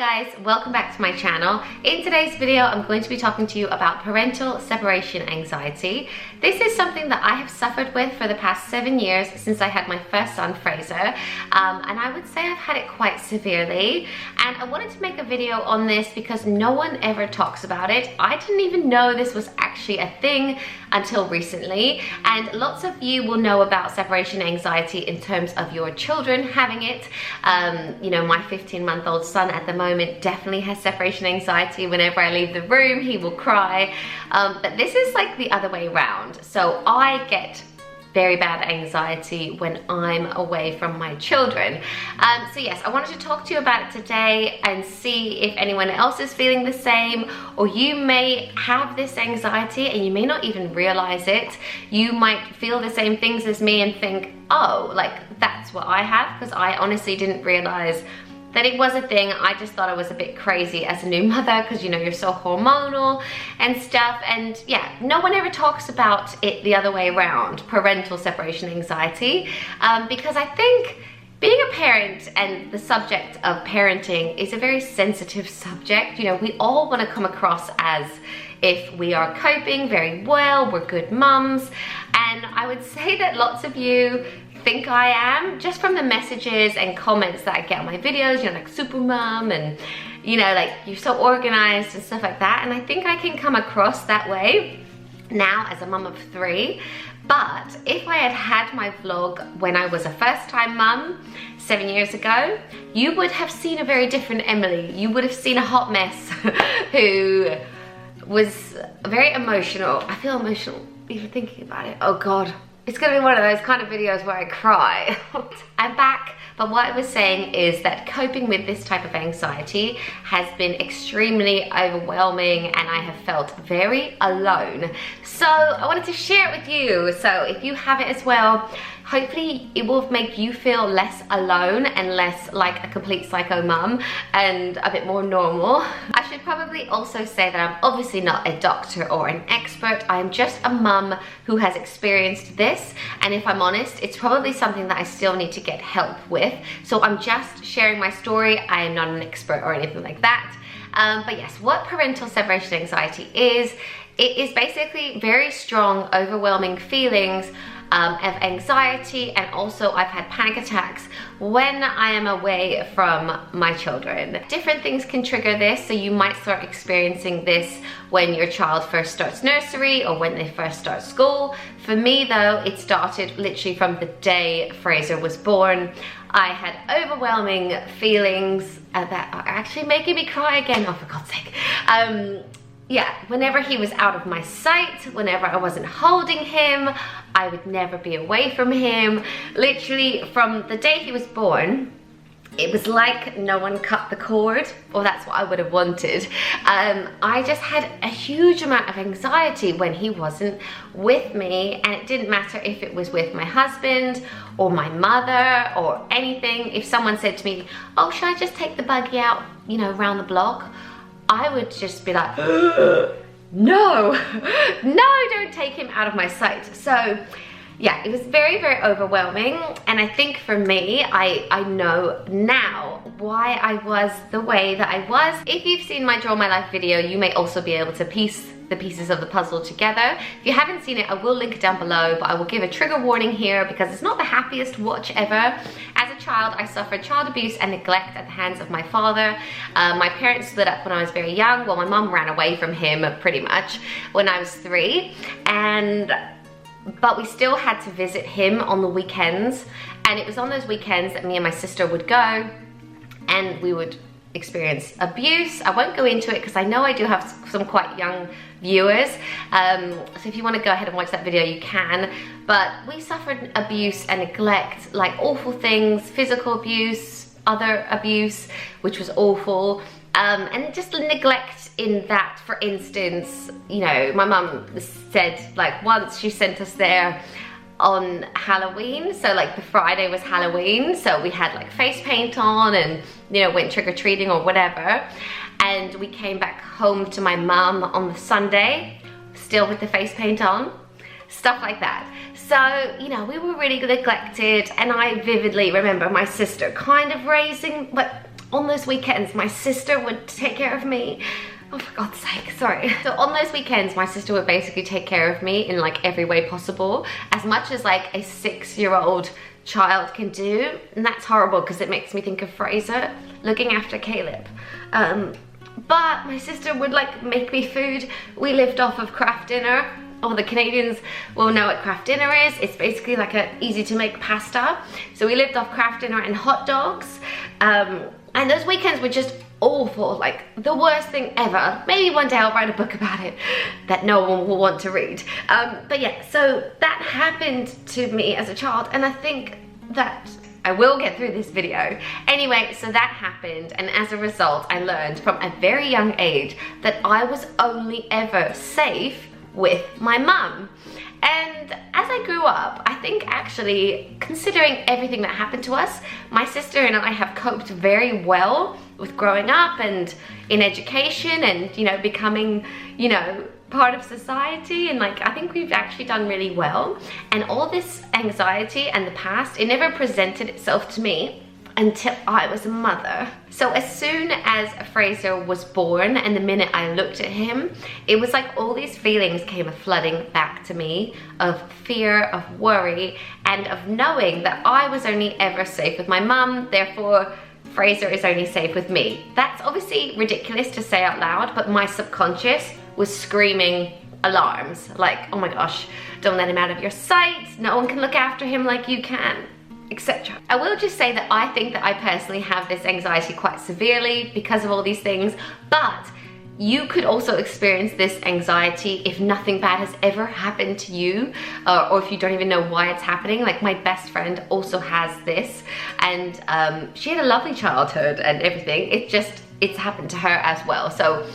Hi guys, welcome back to my channel. In today's video, I'm going to be talking to you about parental separation anxiety. This is something that I have suffered with for the past 7 years since I had my first son, Fraser. And I would say I've had it quite severely. And I wanted to make a video on this because no one ever talks about it. I didn't even know this was actually a thing until recently. And lots of you will know about separation anxiety in terms of your children having it. You know, my 15-month-old son at the moment definitely has separation anxiety. Whenever I leave the room, he will cry. But this is like the other way around. So I get very bad anxiety when I'm away from my children. So yes, I wanted to talk to you about it today and see if anyone else is feeling the same, or you may have this anxiety and you may not even realize it. You might feel the same things as me and think, oh, like that's what I have, because I honestly didn't realize that it was a thing. I just thought I was a bit crazy as a new mother because, you know, you're so hormonal and stuff. And yeah, no one ever talks about it the other way around, parental separation anxiety, because I think being a parent and the subject of parenting is a very sensitive subject. You know, we all want to come across as if we are coping very well, we're good mums. And I would say that lots of you think I am, just from the messages and comments that I get on my videos, you know, like super mom and, you know, like you're so organized and stuff like that. And I think I can come across that way now as a mum of 3. But if I had had my vlog when I was a first-time mum 7 years ago, you would have seen a very different Emily. You would have seen a hot mess who was very emotional. I feel emotional even thinking about it. Oh God. It's gonna be one of those kind of videos where I cry. I'm back, but what I was saying is that coping with this type of anxiety has been extremely overwhelming and I have felt very alone. So I wanted to share it with you. So if you have it as well, hopefully it will make you feel less alone and less like a complete psycho mum and a bit more normal. I should probably also say that I'm obviously not a doctor or an expert. I am just a mum who has experienced this, and if I'm honest, it's probably something that I still need to get help with. So I'm just sharing my story. I am not an expert or anything like that. But yes, what parental separation anxiety is, it is basically very strong, overwhelming feelings of anxiety, and also I've had panic attacks when I am away from my children. Different things can trigger this, so you might start experiencing this when your child first starts nursery or when they first start school. For me though, it started literally from the day Fraser was born. I had overwhelming feelings that are actually making me cry again, oh for God's sake. Yeah, whenever he was out of my sight, whenever I wasn't holding him, I would never be away from him. Literally from the day he was born, it was like no one cut the cord, or that's what I would have wanted. I just had a huge amount of anxiety when he wasn't with me, and it didn't matter if it was with my husband or my mother or anything. If someone said to me, oh, should I just take the buggy out, you know, around the block? I would just be like, no, no, don't take him out of my sight. So yeah, it was very, very overwhelming. And I think for me, I know now why I was the way that I was. If you've seen my Draw My Life video, you may also be able to piece the pieces of the puzzle together. If you haven't seen it, I will link it down below, but I will give a trigger warning here because it's not the happiest watch ever. As a child, I suffered child abuse and neglect at the hands of my father. My parents split up when I was very young. Well, my mom ran away from him pretty much when I was 3. But we still had to visit him on the weekends. And it was on those weekends that me and my sister would go and we would experience abuse. I won't go into it because I know I do have some quite young viewers. So if you want to go ahead and watch that video, you can. But we suffered abuse and neglect, like awful things, physical abuse, other abuse, which was awful. And just neglect in that, for instance, you know, my mum said like once she sent us there on Halloween, so like the Friday was Halloween, so we had like face paint on and, you know, went trick-or-treating or whatever, and we came back home to my mum on the Sunday still with the face paint on, stuff like that. So, you know, we were really neglected, and I vividly remember my sister kind of raising, but on those weekends, my sister would take care of me. Oh, for God's sake, sorry. So on those weekends, my sister would basically take care of me in like every way possible, as much as like a 6-year-old child can do. And that's horrible because it makes me think of Fraser looking after Caleb. But my sister would like make me food. We lived off of Kraft dinner. All the Canadians will know what Kraft dinner is. It's basically like a easy to make pasta. So we lived off Kraft dinner and hot dogs. And those weekends were just awful, like the worst thing ever. Maybe one day I'll write a book about it that no one will want to read. But yeah, so that happened to me as a child, and I think that I will get through this video. Anyway, so that happened, and as a result, I learned from a very young age that I was only ever safe with my mum. And as I grew up, I think actually, considering everything that happened to us, my sister and I have coped very well with growing up and in education and, you know, becoming, you know, part of society. And like, I think we've actually done really well. And all this anxiety and the past, it never presented itself to me until I was a mother. So as soon as Fraser was born and the minute I looked at him, it was like all these feelings came flooding back to me of fear, of worry, and of knowing that I was only ever safe with my mum, therefore Fraser is only safe with me. That's obviously ridiculous to say out loud, but my subconscious was screaming alarms, like, oh my gosh, don't let him out of your sight, no one can look after him like you can, etc. I will just say that I think that I personally have this anxiety quite severely because of all these things, but you could also experience this anxiety if nothing bad has ever happened to you, or if you don't even know why it's happening. Like my best friend also has this, and she had a lovely childhood and everything. It's happened to her as well. So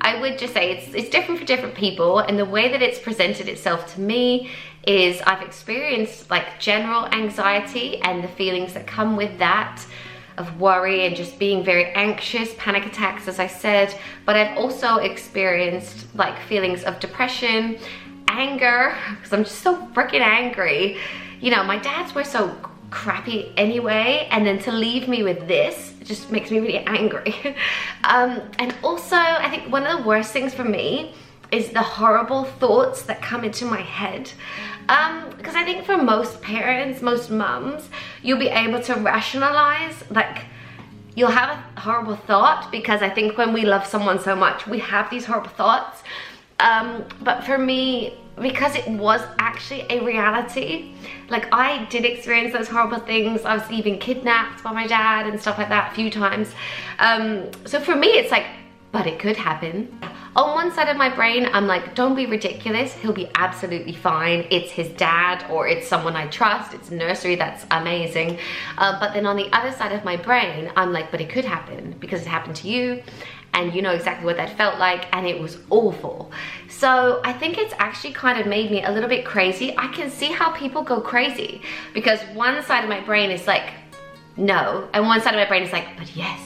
I would just say it's different for different people, and the way that it's presented itself to me is I've experienced like general anxiety and the feelings that come with that, of worry and just being very anxious, panic attacks, as I said, but I've also experienced like feelings of depression, anger, because I'm just so freaking angry. You know, my dads were so crappy anyway, and then to leave me with this, it just makes me really angry. And also, I think one of the worst things for me is the horrible thoughts that come into my head. Because I think for most parents, most mums, you'll be able to rationalize, like you'll have a horrible thought, because I think when we love someone so much, we have these horrible thoughts. But for me, because it was actually a reality, like I did experience those horrible things. I was even kidnapped by my dad and stuff like that a few times. So for me, it's like, but it could happen. On one side of my brain, I'm like, don't be ridiculous, he'll be absolutely fine. It's his dad, or it's someone I trust, it's nursery, that's amazing. But then on the other side of my brain, I'm like, but it could happen because it happened to you, and you know exactly what that felt like, and it was awful. So I think it's actually kind of made me a little bit crazy. I can see how people go crazy, because one side of my brain is like, no, and one side of my brain is like, but yes.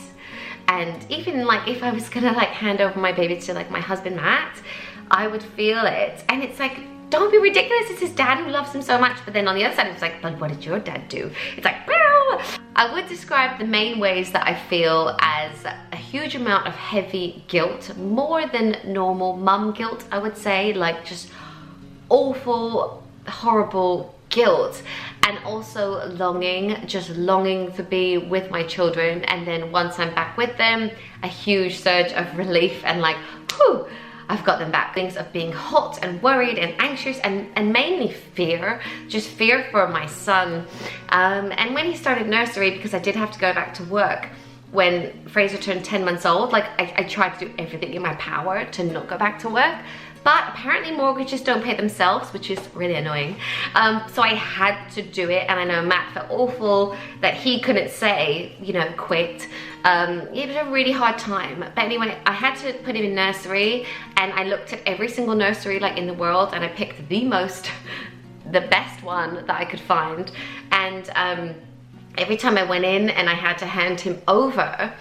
And even like if I was gonna like hand over my baby to like my husband Matt, I would feel it. And it's like, don't be ridiculous, it's his dad who loves him so much. But then on the other side, it's like, but what did your dad do? It's like, well, I would describe the main ways that I feel as a huge amount of heavy guilt, more than normal mum guilt, I would say, like just awful, horrible guilt. And also longing, just longing to be with my children. And then once I'm back with them, a huge surge of relief and like, whew, I've got them back. Things of being hot and worried and anxious, and mainly fear, just fear for my son. And when he started nursery, because I did have to go back to work, when Fraser turned 10 months old, like I tried to do everything in my power to not go back to work. But apparently mortgages don't pay themselves, which is really annoying. So I had to do it, and I know Matt felt awful that he couldn't say, you know, quit. It was a really hard time. But anyway, I had to put him in nursery, and I looked at every single nursery like in the world, and I picked the best one that I could find. And every time I went in and I had to hand him over,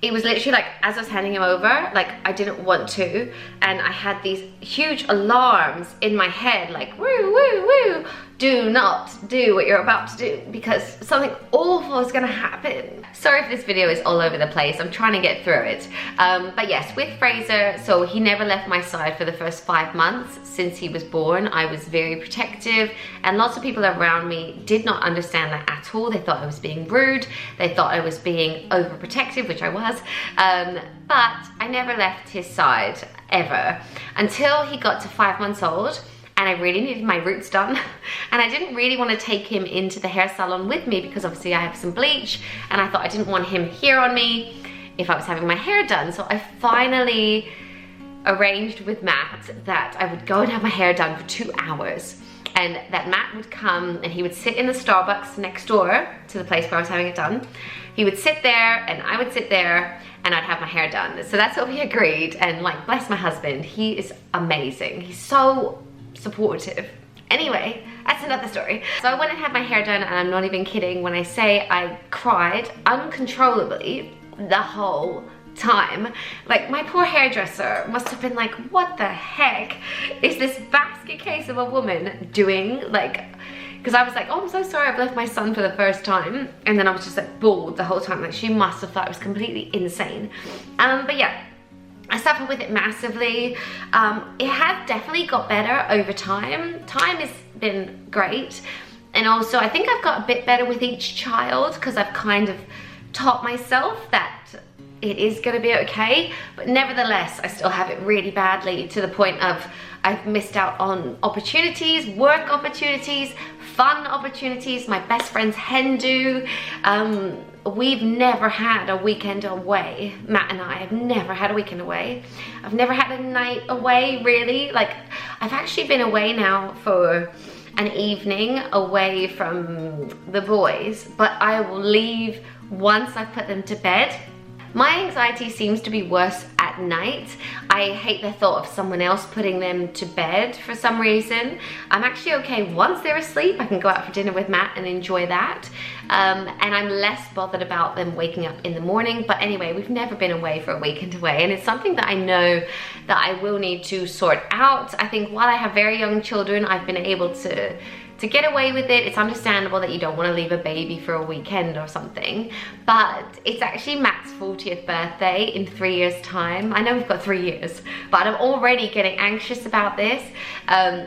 it was literally like, as I was handing him over, like I didn't want to, and I had these huge alarms in my head, like, woo, woo, woo, do not do what you're about to do because something awful is gonna happen. Sorry if this video is all over the place, I'm trying to get through it. But yes, with Fraser, so he never left my side for the first 5 months since he was born. I was very protective and lots of people around me did not understand that at all. They thought I was being rude, they thought I was being overprotective, which I was, but I never left his side ever until he got to 5 months old. And I really needed my roots done. And I didn't really want to take him into the hair salon with me because obviously I have some bleach and I thought I didn't want him here on me if I was having my hair done. So I finally arranged with Matt that I would go and have my hair done for 2 hours. And that Matt would come and he would sit in the Starbucks next door to the place where I was having it done. He would sit there and I would sit there and I'd have my hair done. So that's what we agreed. And like, bless my husband, he is amazing. He's so supportive. Anyway, that's another story. So I went and had my hair done and I'm not even kidding when I say I cried uncontrollably the whole time. Like, my poor hairdresser must have been like, what the heck is this basket case of a woman doing? Like, because I was like, oh, I'm so sorry, I've left my son for the first time. And then I was just like bored the whole time. Like, she must have thought I was completely insane. But yeah, I suffer with it massively. It has definitely got better over time. Time has been great. And also I think I've got a bit better with each child because I've kind of taught myself that it is gonna be okay. But nevertheless, I still have it really badly to the point of I've missed out on opportunities, work opportunities, fun opportunities. My best friend's hen do. We've never had a weekend away. Matt and I have never had a weekend away. I've never had a night away, really. Like, I've actually been away now for an evening away from the boys, but I will leave once I've put them to bed. My anxiety seems to be worse at night. I hate the thought of someone else putting them to bed for some reason. I'm actually okay once they're asleep. I can go out for dinner with Matt and enjoy that. And I'm less bothered about them waking up in the morning. But anyway, we've never been away for a weekend away. And it's something that I know that I will need to sort out. I think while I have very young children, I've been able to get away with it. It's understandable that you don't want to leave a baby for a weekend or something, but it's actually Matt's 40th birthday in 3 years' time. I know we've got 3 years, but I'm already getting anxious about this.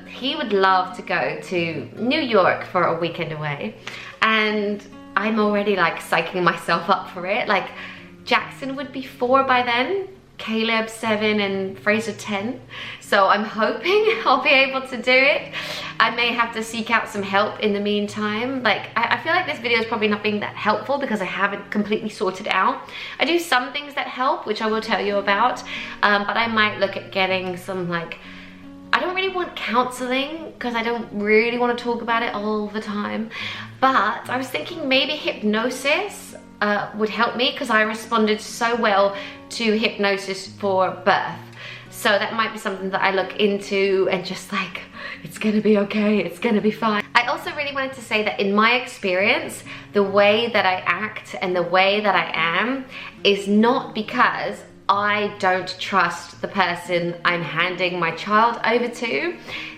He would love to go to New York for a weekend away, and I'm already like psyching myself up for it. Like, Jackson would be 4 by then, Caleb 7 and Fraser 10. So I'm hoping I'll be able to do it. I may have to seek out some help in the meantime. Like, I feel like this video is probably not being that helpful because I haven't completely sorted out. I do some things that help, which I will tell you about, but I might look at getting some, like, I don't really want counseling because I don't really want to talk about it all the time, but I was thinking maybe hypnosis would help me because I responded so well to hypnosis for birth. So that might be something that I look into and just like, it's gonna be okay, it's gonna be fine. I also really wanted to say that in my experience, the way that I act and the way that I am is not because I don't trust the person I'm handing my child over to.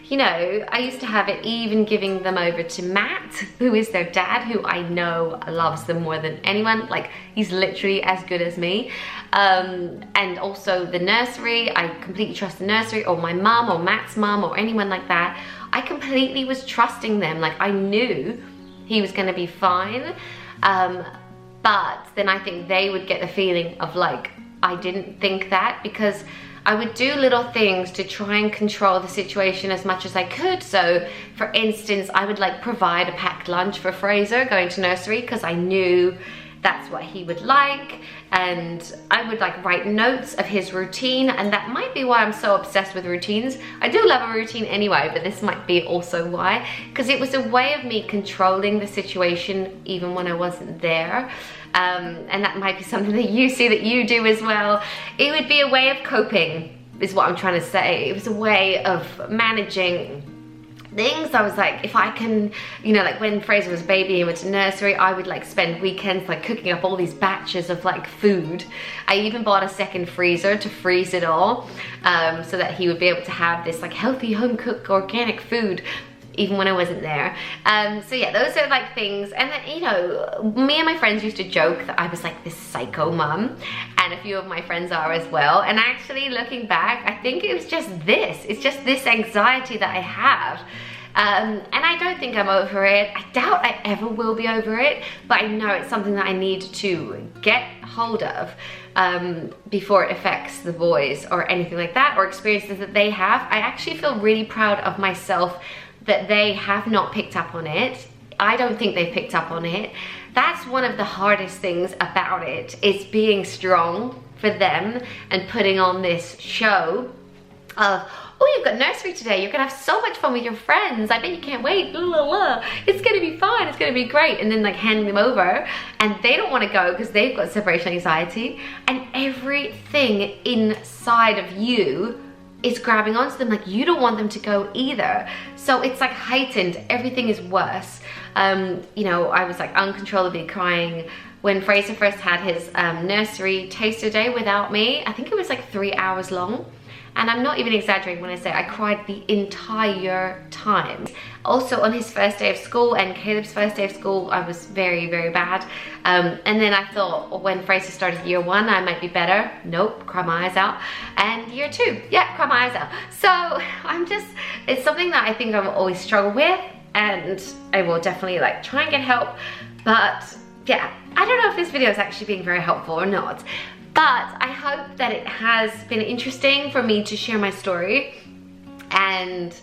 You know, I used to have it even giving them over to Matt, who is their dad, who I know loves them more than anyone. Like, he's literally as good as me. And also the nursery, I completely trust the nursery, or my mum, or Matt's mum, or anyone like that. I completely was trusting them. Like, I knew he was gonna be fine. But then I think they would get the feeling of like, I didn't think that, because I would do little things to try and control the situation as much as I could. So for instance, I would like provide a packed lunch for Fraser going to nursery because I knew that's what he would like, and I would like write notes of his routine, and that might be why I'm so obsessed with routines. I do love a routine anyway, but this might be also why, because it was a way of me controlling the situation even when I wasn't there. And that might be something that you see that you do as well. It would be a way of coping, is what I'm trying to say. It was a way of managing things. I was like, if I can, you know, like when Fraser was a baby and went to nursery, I would like spend weekends like cooking up all these batches of like food. I even bought a second freezer to freeze it all, so that he would be able to have this like healthy home cooked organic food. even when I wasn't there. So yeah, those are like things. And then, you know, me and my friends used to joke that I was like this psycho mum, and a few of my friends are as well. And actually looking back, I think it was just this. It's just this anxiety that I have. And I don't think I'm over it. I doubt I ever will be over it, but I know it's something that I need to get hold of before it affects the boys or anything like that, or experiences that they have. I actually feel really proud of myself that they have not picked up on it. I don't think they've picked up on it. That's one of the hardest things about it, is being strong for them and putting on this show of, oh, you've got nursery today, you're gonna have so much fun with your friends, I bet you can't wait, blah, blah, blah. It's gonna be fun, it's gonna be great. And then like handing them over, and they don't want to go because they've got separation anxiety, and everything inside of you is grabbing onto them, like you don't want them to go either. So it's like heightened, everything is worse. You know, I was like uncontrollably crying when Fraser first had his nursery taster day without me. I think it was like 3 hours long. And I'm not even exaggerating when I say I cried the entire time. Also on his first day of school and Caleb's first day of school, I was very, very bad. And then I thought when Fraser started year 1, I might be better. Nope, cry my eyes out. And year 2, yeah, cry my eyes out. So I'm just, it's something that I think I will always struggle with, and I will definitely like try and get help. But yeah, I don't know if this video is actually being very helpful or not. But I hope that it has been interesting for me to share my story. And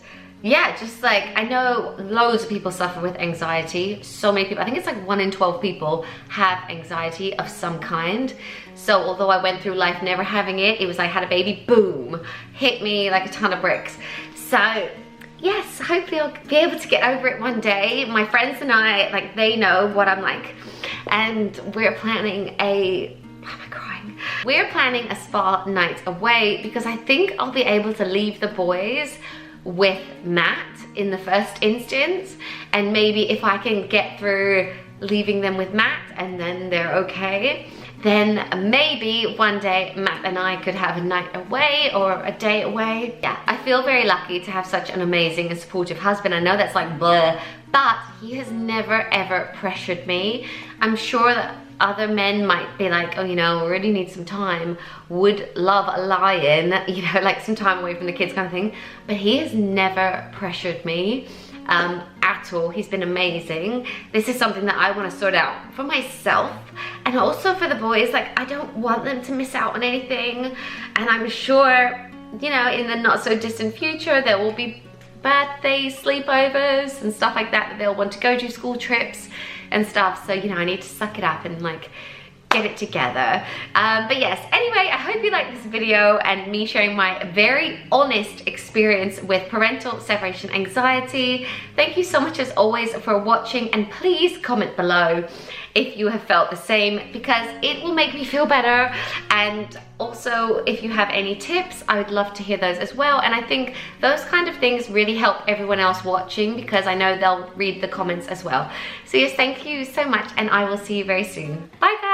yeah, just like, I know loads of people suffer with anxiety. So many people, I think it's like 1 in 12 people have anxiety of some kind. So although I went through life never having it, it was like I had a baby, boom, hit me like a ton of bricks. So yes, hopefully I'll be able to get over it one day. My friends and I, like, they know what I'm like. And we're planning a, why am I crying? We're planning a spa night away because I think I'll be able to leave the boys with Matt in the first instance. And maybe if I can get through leaving them with Matt and then they're okay, then maybe one day Matt and I could have a night away or a day away. Yeah, I feel very lucky to have such an amazing and supportive husband. I know that's like blah, but he has never ever pressured me. I'm sure that other men might be like, oh, you know, we really need some time, would love a lion, you know, like some time away from the kids kind of thing. But he has never pressured me at all. He's been amazing. This is something that I want to sort out for myself and also for the boys. Like, I don't want them to miss out on anything. And I'm sure, you know, in the not so distant future, there will be birthdays, sleepovers and stuff like that they'll want to go to, school trips and stuff. So, you know, I need to suck it up and like get it together. But yes, anyway, I hope you liked this video and me sharing my very honest experience with parental separation anxiety. Thank you so much as always for watching, and please comment below if you have felt the same, because it will make me feel better. And also, if you have any tips, I would love to hear those as well. And I think those kind of things really help everyone else watching, because I know they'll read the comments as well. So yes, thank you so much, and I will see you very soon. Bye guys.